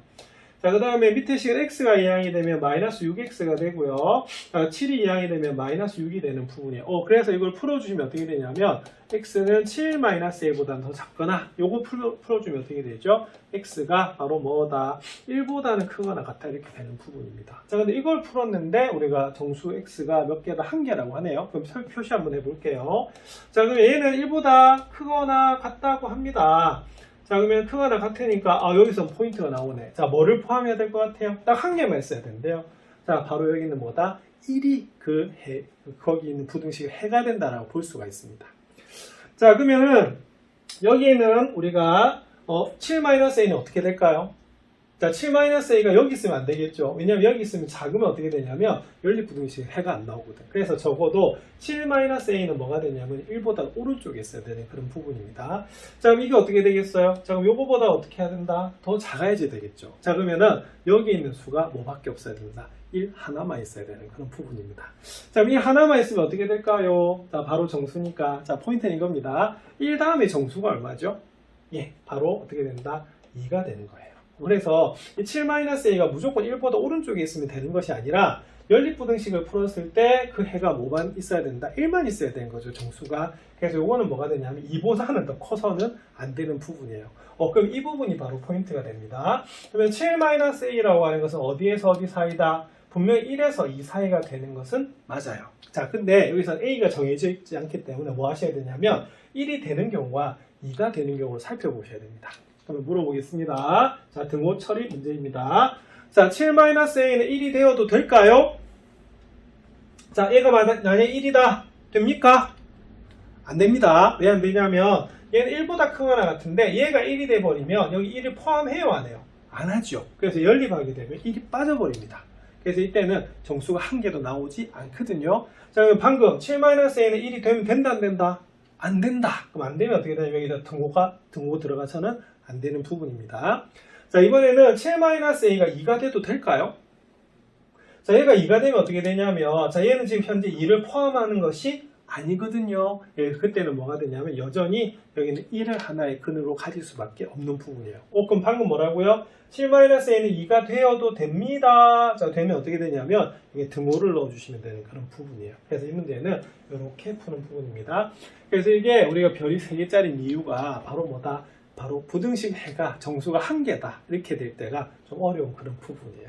자, 그 다음에 밑에 식은 x가 이항이 되면 마이너스 6x가 되고요. 7이 이항이 되면 마이너스 6이 되는 부분이에요. 그래서 이걸 풀어주시면 어떻게 되냐면 x는 7-a보다는 더 작거나 요거 풀어주면 어떻게 되죠? x가 바로 뭐다? 1보다는 크거나 같다 이렇게 되는 부분입니다. 자, 근데 이걸 풀었는데 우리가 정수 x가 몇 개다? 한 개라고 하네요. 그럼 표시 한번 해볼게요. 자, 그럼 얘는 1보다 크거나 같다고 합니다. 자, 그러면 크거나 같으니까 여기서 포인트가 나오네. 자, 뭐를 포함해야 될 것 같아요? 딱 한 개만 있어야 된대요. 자, 바로 여기는 뭐다? 1이 거기 있는 부등식의 해가 된다라고 볼 수가 있습니다. 자, 그러면은 여기는 우리가 7-a는 어떻게 될까요? 자, 7-a가 여기 있으면 안 되겠죠. 왜냐면 여기 있으면 작으면 어떻게 되냐면 연립부등식 해가 안 나오거든. 그래서 적어도 7-a는 뭐가 되냐면 1보다 오른쪽에 있어야 되는 그런 부분입니다. 자, 그럼 이게 어떻게 되겠어요? 자, 그럼 요거보다 어떻게 해야 된다? 더 작아야지 되겠죠. 자, 그러면은 여기 있는 수가 뭐밖에 없어야 된다? 1 하나만 있어야 되는 그런 부분입니다. 자, 그럼 이 하나만 있으면 어떻게 될까요? 자, 바로 정수니까. 자, 포인트는 이겁니다. 1 다음에 정수가 얼마죠? 예, 바로 어떻게 된다? 2가 되는 거예요. 그래서 이 7-a가 무조건 1보다 오른쪽에 있으면 되는 것이 아니라 연립부등식을 풀었을 때 그 해가 뭐만 있어야 된다? 1만 있어야 되는 거죠, 정수가. 그래서 이거는 뭐가 되냐면 2보다는 더 커서는 안 되는 부분이에요. 그럼 이 부분이 바로 포인트가 됩니다. 그러면 7-a라고 하는 것은 어디에서 어디 사이다? 분명히 1에서 2 사이가 되는 것은 맞아요. 자, 근데 여기서 a가 정해져 있지 않기 때문에 뭐 하셔야 되냐면 1이 되는 경우와 2가 되는 경우를 살펴보셔야 됩니다. 그럼 물어보겠습니다. 자, 등호 처리 문제입니다. 자, 7-a는 1이 되어도 될까요? 자, 얘가 만약에 1이다. 됩니까? 안 됩니다. 왜 안 되냐면 얘는 1보다 크거나 같은데 얘가 1이 돼버리면 여기 1을 포함해요, 안 해요? 안 하죠. 그래서 연립하게 되면 1이 빠져버립니다. 그래서 이때는 정수가 한 개도 나오지 않거든요. 자, 그럼 방금 7-a는 1이 되면 된다, 안 된다? 안 된다. 그럼 안 되면 어떻게 되냐면 여기다 등호 들어가서는 안 되는 부분입니다. 자, 이번에는 7-a가 2가 돼도 될까요? 자, 얘가 2가 되면 어떻게 되냐면, 자, 얘는 지금 현재 2를 포함하는 것이 아니거든요. 예, 그때는 뭐가 되냐면 여전히 여기는 1을 하나의 근으로 가질 수밖에 없는 부분이에요. 그럼 방금 뭐라고요? 7-a는 2가 되어도 됩니다. 자, 되면 어떻게 되냐면 이게 등호를 넣어주시면 되는 그런 부분이에요. 그래서 이 문제는 이렇게 푸는 부분입니다. 그래서 이게 우리가 별이 3개짜리인 이유가 바로 뭐다? 바로 부등식 해가 정수가 한 개다. 이렇게 될 때가 좀 어려운 그런 부분이에요.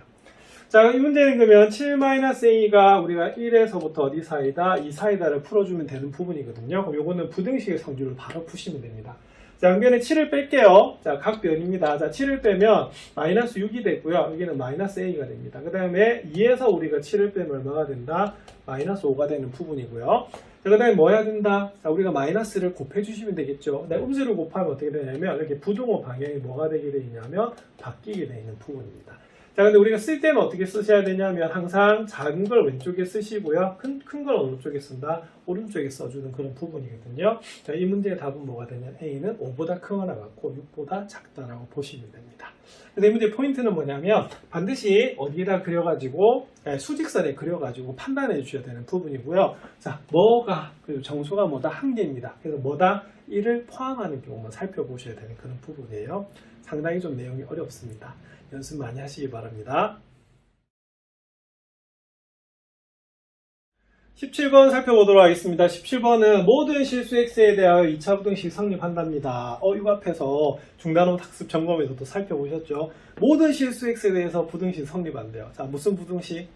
자, 이 문제는 그러면 7-a가 우리가 1에서부터 어디 사이다, 이 사이다를 풀어주면 되는 부분이거든요. 그럼 요거는 부등식의 성질을 바로 푸시면 됩니다. 자, 양변에 7을 뺄게요. 자, 각변입니다. 자, 7을 빼면 마이너스 6이 되고요. 여기는 마이너스 a가 됩니다. 그 다음에 2에서 우리가 7을 빼면 얼마가 된다? 마이너스 5가 되는 부분이고요. 자, 그 다음에 뭐 해야 된다? 자, 우리가 마이너스를 곱해주시면 되겠죠. 네, 음수를 곱하면 어떻게 되냐면 이렇게 부등호 방향이 뭐가 되게 되냐면 바뀌게 되는 부분입니다. 자, 근데 우리가 쓸 때는 어떻게 쓰셔야 되냐면 항상 작은 걸 왼쪽에 쓰시고요. 큰 걸 어느 쪽에 쓴다? 오른쪽에 써주는 그런 부분이거든요. 자, 이 문제의 답은 뭐가 되냐면 A는 5보다 크거나 같고 6보다 작다라고 보시면 됩니다. 근데 이 문제 포인트는 뭐냐면 반드시 어디에다 그려가지고 수직선에 그려가지고 판단해 주셔야 되는 부분이고요. 자, 뭐가 그리고 정수가 뭐다? 한 개입니다. 그래서 뭐다? 1을 포함하는 경우만 살펴보셔야 되는 그런 부분이에요. 상당히 좀 내용이 어렵습니다. 연습 많이 하시기 바랍니다. 17번 살펴보도록 하겠습니다. 17번은 모든 실수 x에 대하여 2차 부등식 성립한답니다. 이거 앞에서 중단호 학습 점검에서도 살펴보셨죠? 모든 실수 x에 대해서 부등식 성립한대요. 자, 무슨 부등식?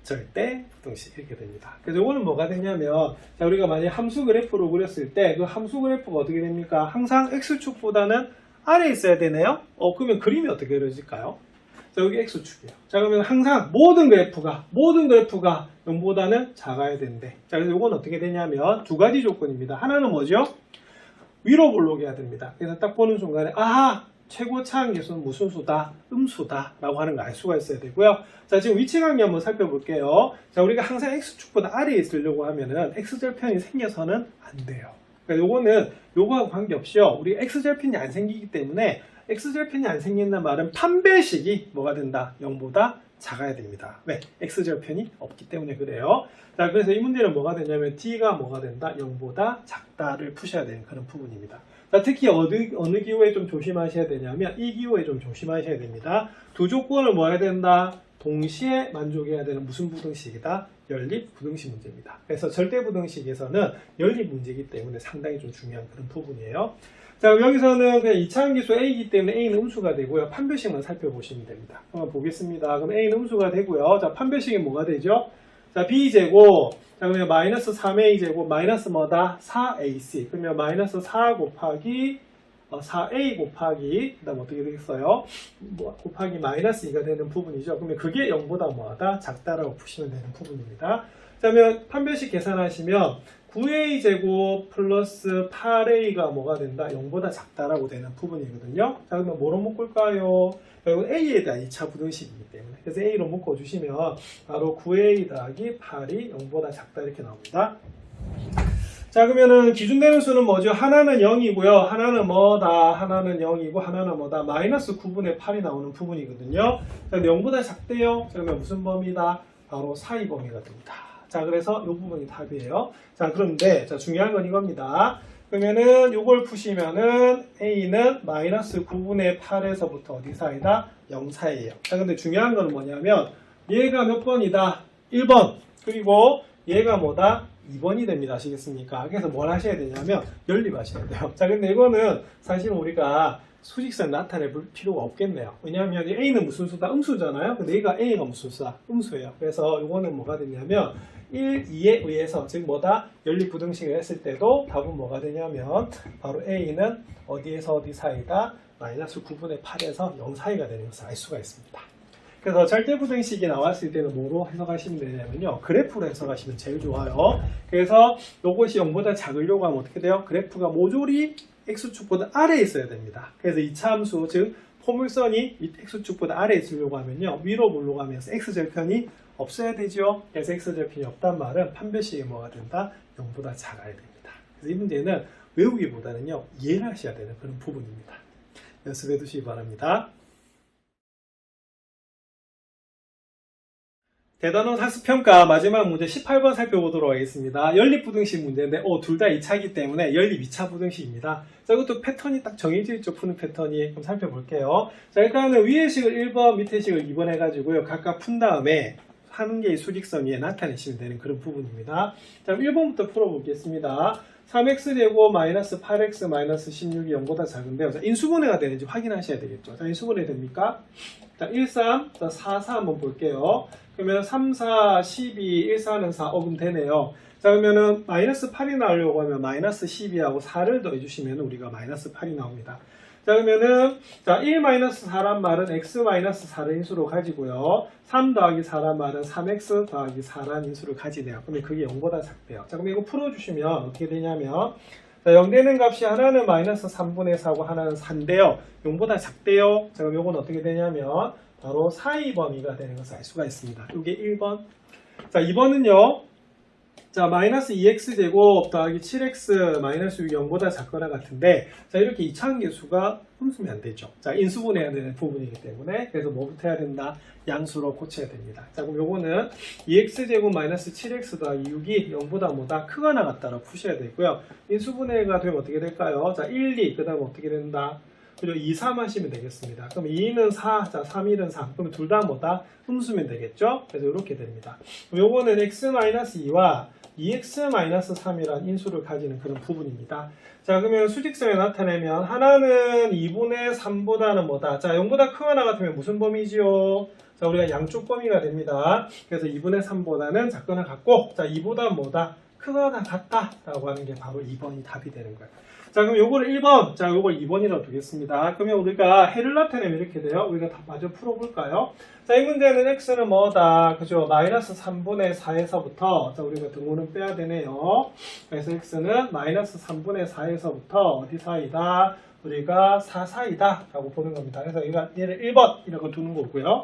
절대 부등식 이렇게 됩니다. 그래서 이거는 뭐가 되냐면, 자, 우리가 만약 함수 그래프로 그렸을 때 그 함수 그래프가 어떻게 됩니까? 항상 x축보다는 아래에 있어야 되네요. 그러면 그림이 어떻게 그려질까요? 자, 여기 x축이에요. 자, 그러면 항상 모든 그래프가 0보다는 작아야 된대. 자, 그래서 이건 어떻게 되냐면 두 가지 조건입니다. 하나는 뭐죠? 위로 볼록해야 됩니다. 그래서 딱 보는 순간에 아하! 최고 차항계수는 무슨 수다? 음수다 라고 하는 거 알 수가 있어야 되고요. 자, 지금 위치 관계 한번 살펴볼게요. 자, 우리가 항상 x축보다 아래에 있으려고 하면은 x절편이 생겨서는 안 돼요. 그러니까 요거는 요거하고 관계없이요. 우리 x절편이 안 생기기 때문에 x절편이 안 생긴다는 말은 판별식이 뭐가 된다? 0보다 작아야 됩니다. 왜? x절편이 없기 때문에 그래요. 자, 그래서 이 문제는 뭐가 되냐면 d가 뭐가 된다? 0보다 작다를 푸셔야 되는 그런 부분입니다. 자, 특히 어느 기호에 좀 조심하셔야 되냐면 이 기호에 좀 조심하셔야 됩니다. 두 조건을 뭐 해야 된다? 동시에 만족해야 되는 무슨 부등식이다? 연립 부등식 문제입니다. 그래서 절대 부등식에서는 연립 문제이기 때문에 상당히 좀 중요한 그런 부분이에요. 자, 그럼 여기서는 그냥 2차함기수 A이기 때문에 A는 음수가 되고요. 판별식만 살펴보시면 됩니다. 한번 보겠습니다. 그럼 A는 음수가 되고요. 자, 판별식이 뭐가 되죠? 자, B제곱. 자, 그러면 마이너스 3A제곱 마이너스 뭐다? 4AC. 그러면 마이너스 4 곱하기 4a 곱하기 그 다음 어떻게 되겠어요? 곱하기 마이너스 2가 되는 부분이죠. 그러면 그게 0보다 뭐하다? 작다라고 푸시면 되는 부분입니다. 자, 그러면 판별식 계산하시면 9a 제곱 플러스 8a가 뭐가 된다? 0보다 작다라고 되는 부분이거든요. 자, 그러면 뭐로 묶을까요? 이건 a에 대한 2차 부등식이기 때문에 그래서 a로 묶어주시면 바로 9a 더하기 8이 0보다 작다 이렇게 나옵니다. 자, 그러면은 기준되는 수는 뭐죠? 하나는 0이고요. 하나는 뭐다? 하나는 0이고 하나는 뭐다? 마이너스 9분의 8이 나오는 부분이거든요. 자, 0보다 작대요. 자, 그러면 무슨 범위다? 바로 사이 범위가 됩니다. 자, 그래서 이 부분이 답이에요. 자, 그런데 자, 중요한 건 이겁니다. 그러면은 이걸 푸시면은 A는 마이너스 9분의 8에서부터 어디 사이다? 0 사이에요. 자, 근데 중요한 건 뭐냐면 얘가 몇 번이다? 1번. 그리고 얘가 뭐다? 2번이 됩니다. 아시겠습니까? 그래서 뭘 하셔야 되냐면 연립하셔야 돼요. 자, 근데 이거는 사실 우리가 수직선 나타낼 필요가 없겠네요. 왜냐하면 A는 무슨 수다? 음수잖아요. 근데 얘가 A가 무슨 수다? 음수예요. 그래서 이거는 뭐가 되냐면 1, 2에 의해서 즉 뭐다? 연립부등식을 했을 때도 답은 뭐가 되냐면 바로 A는 어디에서 어디 사이다? 마이너스 9분의 8에서 0 사이가 되는 것을 알 수가 있습니다. 그래서 절대부등식이 나왔을 때는 뭐로 해석하시면 되냐면요. 그래프로 해석하시면 제일 좋아요. 그래서 이것이 0보다 작으려고 하면 어떻게 돼요? 그래프가 모조리 x축보다 아래에 있어야 됩니다. 그래서 2차 함수, 즉 포물선이 x축보다 아래에 있으려고 하면요. 위로 올라가면서 x절편이 없어야 되죠. 그래서 x절편이 없단 말은 판별식이 뭐가 된다? 0보다 작아야 됩니다. 그래서 이 문제는 외우기보다는요. 이해를 하셔야 되는 그런 부분입니다. 연습해 두시기 바랍니다. 대단원 학습평가 마지막 문제 18번 살펴보도록 하겠습니다. 연립부등식 문제인데 둘 다 2차이기 때문에 연립 2차 부등식입니다. 자, 이것도 패턴이 딱 정해져 있죠. 푸는 패턴이. 그럼 살펴볼게요. 자, 일단은 위의 식을 1번, 밑의 식을 2번 해가지고요. 각각 푼 다음에 한 개의 수직선 위에 나타내시면 되는 그런 부분입니다. 자, 그럼 1번부터 풀어보겠습니다. 3x제곱 마이너스 8x 마이너스 16이 0보다 작은데요. 자, 인수분해가 되는지 확인하셔야 되겠죠. 자, 인수분해 됩니까? 자, 1, 3, 자, 4, 4 한번 볼게요. 그러면 3, 4, 12, 1, 4는 4, 그럼 되네요. 자, 그러면은 마이너스 8이 나오려고 하면 마이너스 12하고 4를 더해주시면 우리가 마이너스 8이 나옵니다. 자, 그러면은, 자, 1 마이너스 4란 말은 x 마이너스 4를 인수로 가지고요. 3 더하기 4란 말은 3x 더하기 4란 인수를 가지네요. 그러면 그게 0보다 작대요. 자, 그럼 이거 풀어주시면 어떻게 되냐면, 자, 0 되는 값이 하나는 마이너스 3분의 4고 하나는 4인데요. 0보다 작대요. 자, 그럼 이건 어떻게 되냐면, 바로 사이 범위가 되는 것을 알 수가 있습니다. 이게 1번. 자, 2번은요. 자, 마이너스 2x제곱 더하기 7x 마이너스 6이 0보다 작거나 같은데, 자, 이렇게 이차함계수가 흠수면 안 되죠. 자, 인수분해야 되는 부분이기 때문에, 그래서 뭐부터 해야 된다? 양수로 고쳐야 됩니다. 자, 그럼 요거는 2x제곱 마이너스 7x 더하기 6이 0보다 뭐다? 크거나 같다라고 푸셔야 되고요. 인수분해가 되면 어떻게 될까요? 자, 1, 2, 그 다음 어떻게 된다? 그리고 2, 3 하시면 되겠습니다. 그럼 2는 4, 자, 3, 1은 3. 그럼 둘 다 뭐다? 흠수면 되겠죠? 그래서 이렇게 됩니다. 요거는 x-2와 2x-3이란 인수를 가지는 그런 부분입니다. 자, 그러면 수직선에 나타내면 하나는 2분의 3보다는 뭐다? 자, 0보다 크거나 같으면 무슨 범위지요? 자, 우리가 양쪽 범위가 됩니다. 그래서 2분의 3보다는 작거나 같고, 자, 2보다 뭐다? 크거나 같다 라고 하는 게 바로 2번이 답이 되는 거예요. 자, 그럼 요거를 1번, 자, 요걸 2번이라고 두겠습니다. 그러면 우리가 해를 나타내면 이렇게 돼요. 우리가 다 마저 풀어볼까요? 자, 이 문제는 x는 뭐다? 그죠? 마이너스 3분의 4에서부터, 자, 우리가 등호는 빼야 되네요. 그래서 x는 마이너스 3분의 4에서부터 어디 사이다? 우리가 4 사이다 라고 보는 겁니다. 그래서 얘를 1번 이라고 두는 거고요.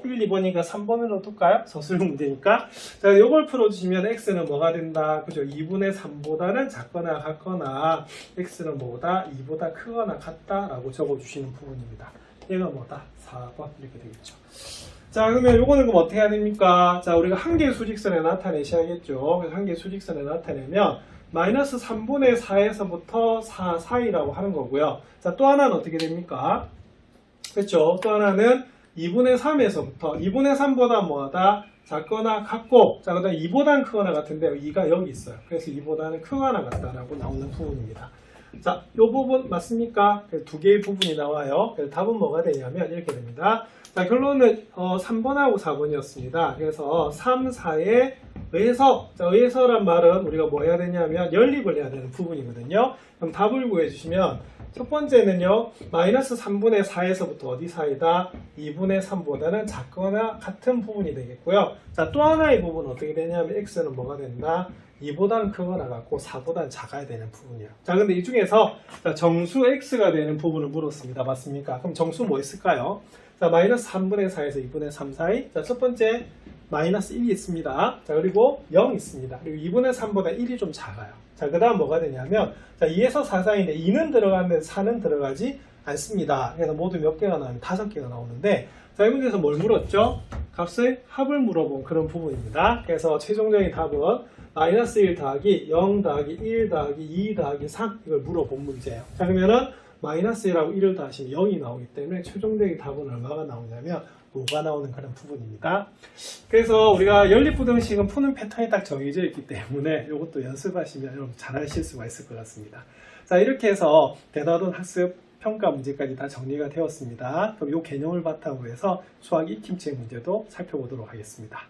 1, 2번이니까 3번으로 둘까요? 서술 문제니까. 자, 요걸 풀어주시면 x는 뭐가 된다? 그죠? 2분의 3보다는 작거나 같거나 x는 뭐보다 2보다 크거나 같다 라고 적어주시는 부분입니다. 얘가 뭐다? 4번 이렇게 되겠죠. 자, 그러면 요거는 그럼 어떻게 해야 됩니까? 자, 우리가 한 개의 수직선에 나타내셔야겠죠. 그래서 한 개의 수직선에 나타내면 마이너스 3분의 4에서부터 4 사이라고 하는 거고요. 자, 또 하나는 어떻게 됩니까? 그렇죠. 또 하나는 2분의 3에서부터 2분의 3보다 뭐하다? 작거나 같고, 자, 그 다음에 2보다는 크거나 같은데 2가 여기 있어요. 그래서 2보다는 크거나 같다라고 나오는 부분입니다. 자, 이 부분 맞습니까? 두 개의 부분이 나와요. 그래서 답은 뭐가 되냐면 이렇게 됩니다. 자, 결론은 3번하고 4번이었습니다. 그래서 3, 4의 의해서, 자, 의해서란 말은 우리가 뭐 해야 되냐면 연립을 해야 되는 부분이거든요. 그럼 답을 구해주시면 첫 번째는요, 마이너스 3분의 4에서부터 어디 사이다? 2분의 3보다는 작거나 같은 부분이 되겠고요. 자, 또 하나의 부분은 어떻게 되냐면 x는 뭐가 된다? 2보다는 크거나 같고 4보다는 작아야 되는 부분이에요. 자, 근데 이 중에서 정수 x가 되는 부분을 물었습니다. 맞습니까? 그럼 정수 뭐 있을까요? 자, 마이너스 3분의 4에서 2분의 3 사이. 자, 첫 번째 마이너스 1이 있습니다. 자, 그리고 0 있습니다. 그리고 2분의 3보다 1이 좀 작아요. 자, 그 다음 뭐가 되냐면, 자, 2에서 4 사이인데 2는 들어가는데 4는 들어가지 않습니다. 그래서 모두 몇 개가 나오면 5개가 나오는데, 자, 이 문제에서 뭘 물었죠? 값의 합을 물어본 그런 부분입니다. 그래서 최종적인 답은 마이너스 1 더하기 0 더하기 1 더하기 2 더하기 3 이걸 물어본 문제예요. 자, 그러면은 마이너스 1하고 1을 더하시면 0이 나오기 때문에 최종적인 답은 얼마가 나오냐면 5가 나오는 그런 부분입니다. 그래서 우리가 연립부등식은 푸는 패턴이 딱 정해져 있기 때문에 이것도 연습하시면 여러분 잘하실 수가 있을 것 같습니다. 자, 이렇게 해서 대다돈 학습 평가 문제까지 다 정리가 되었습니다. 그럼 이 개념을 바탕으로 해서 수학 익힘체 문제도 살펴보도록 하겠습니다.